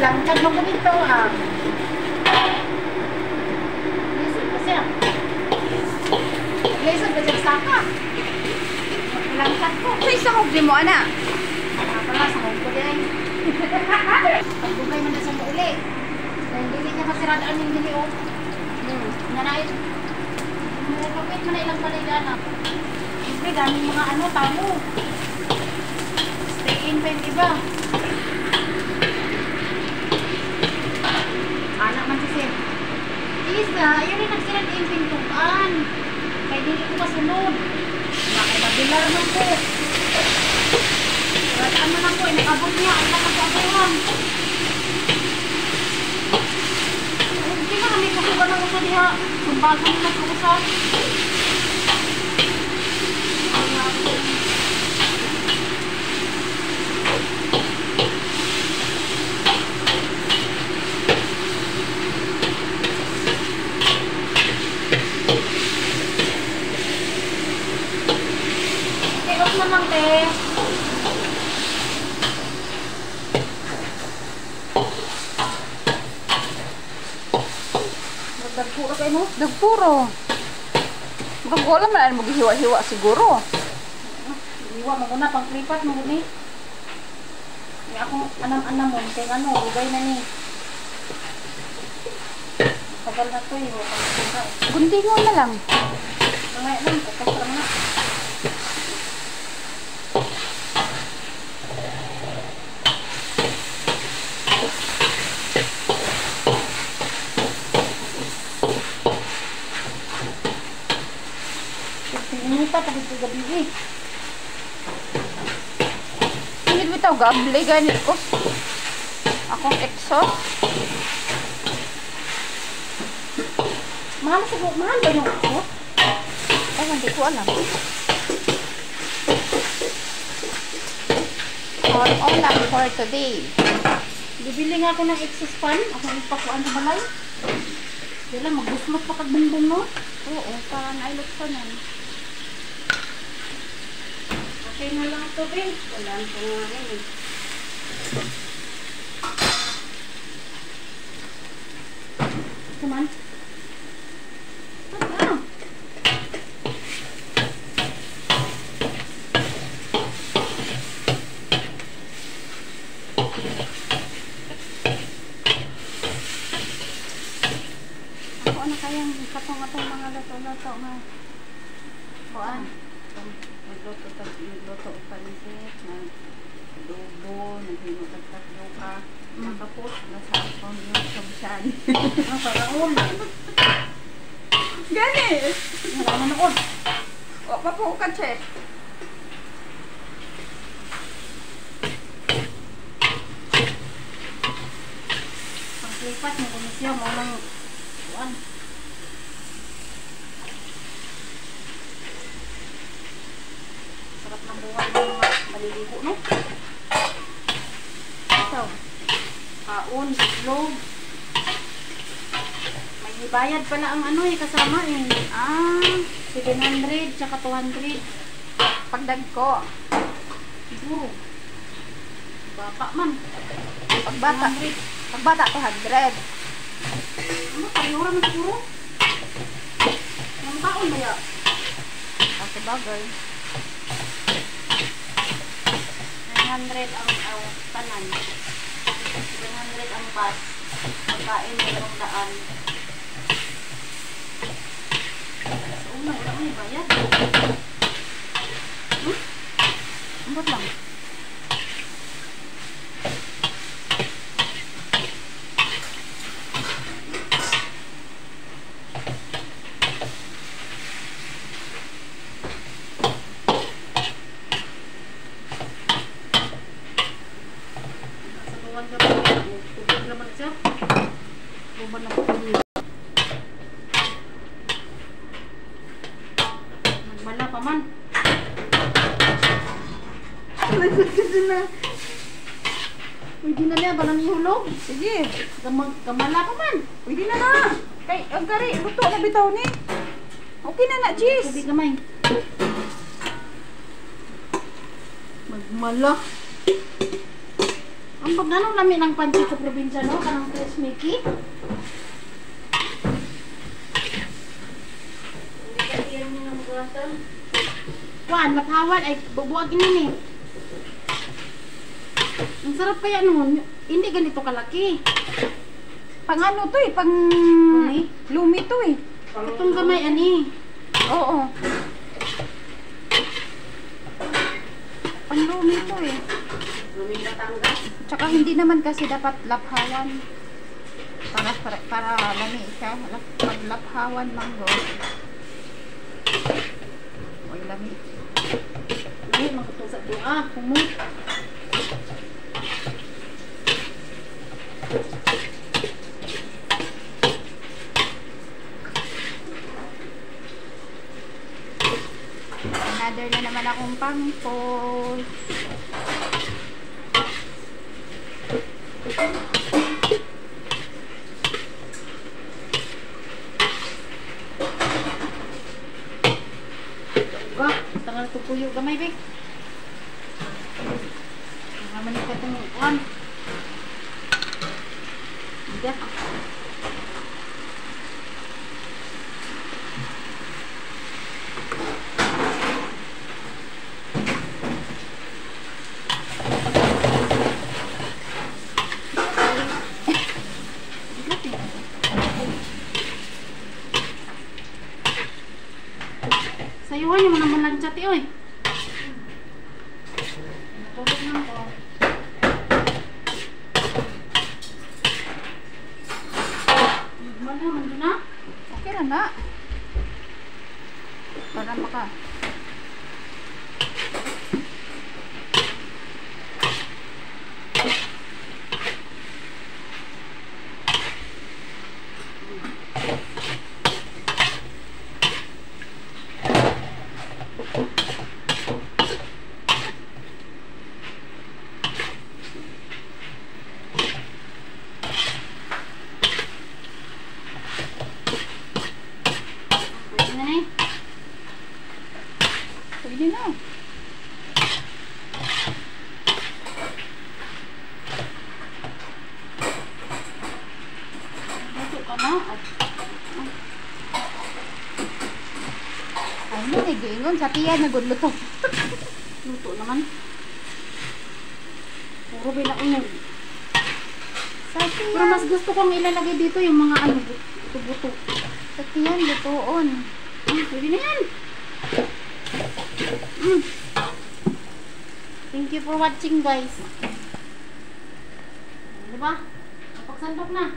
Langkad mo ko dito ah. Lisod pa siya. Lisod pa siya sa saka. Langkad ko. So isa ko mo ana. Pala sa ko din. Pagbugay man na sa uli. Hindi niya masiradaan yung dili o. Nanay. Kapit man na ilang paligana. Siyempre daming mga ano, tamo. Stay in pa yung iba. Anak man si Sim. Isa, yun yung nagsirad yung pintuan. Kaya hindi ko kasunod. Nakaibabilar man ko. Radaan man ako, nakabot niya. Ang nakapagawan. Hindi na kami kasugan ng usa diha. Sumbagan na sa usa. Off naman, te. Nagdagpuro kayo mo? Dagpuro. Magkagula man mo gihiwa-hiwa siguro. Hiwa mo muna, pang klipat mo ni. Hindi ako anam-anam mo. Kaya ano, rugay na ni. Tagal na to eh. Guntingon na lang. Mamaya lang, kapos lang na. Minuta tapos sa gabi eh. Hindi bitaw gable ganit ko. Akong exhaust. Mahal ba yung exhaust? Ay, hindi ko alam. On lang for today. Bibili nga ako ng exhaust fan. Ako ipakuan sa balay. Yan lang, magbusmot pa kagbumbong no? Oo, para nailuksan yan. Okay na lang ito, Ben. Wala ang pangalan eh. Kuman? Ah! Ako na kayang katong-atong mga lato-lato nga. Kuan. Nagluto pansit, nag-adobo, naghinutag-tatlo ka. Nakapos, nasa akong yung sabsan. Paraon. Gani! Wala na noon. O, papo ka, chef. Paglipat mo kung siya mo ng kuan. Sarap ng buhay ng mga maliligo, no? Ito. Kaon, itlog. May bayad pala ang ano eh, kasama eh. 700 tsaka 200. Pagdag ko. Siguro. Bata man. Pagbata. 200. Pagbata, 200. Ano, pariura man siguro? Ang taon ba ya? Kasi bagay. 900 ang tanan. 700 ang bus. Pagkain mayroong daan. So, wala may bayad. Ambot lang. Tubig naman siya. Buban na po niya. Nagbala pa man. Kasi na. Pwede na niya, balang ihulog. Sige. Gamala pa man. Pwede na na. Kay, ang gari, luto na bitaw ni. Okay na na, cheese. Tubig gamay. Magmala. Ang Pag nanong lami ng pansit sa probinsya, no? Kanang Tres Mickey. Kuan, laphawan ay bubuag ini. Ang sarap kaya noon. Hindi ganito kalaki. Pang ano to eh, pang Ani? lumi to eh. Itong gamay ani. Oo. Pang lumi to eh. Luming Batangas. Tsaka hindi naman kasi dapat laphawan. Para lami siya. Pag laphawan lang do. Oy, lami. Ay, magkatong sa doa. Kumot. Another na naman akong pang-post. Ba, tangal to puyo gamay be. Naman ka tong kuan. Diya. Sayuhan yung mga malansat eh, oy. Natulog na ako. Nagmana, mandi na. Okay na na. Para maka. Pwede na eh. Pwede na. Luto ka na. Ay mo, nagiingon sa tiyan na gudlo to. Luto naman. Puro binaunog. Sa Pero tiyan. mas gusto kong ilalagay dito yung mga ano, buto-buto. Sa tiyan, lutoon. Pwede na yan. Mm. Thank you for watching, guys. Diba? Pagsandok na.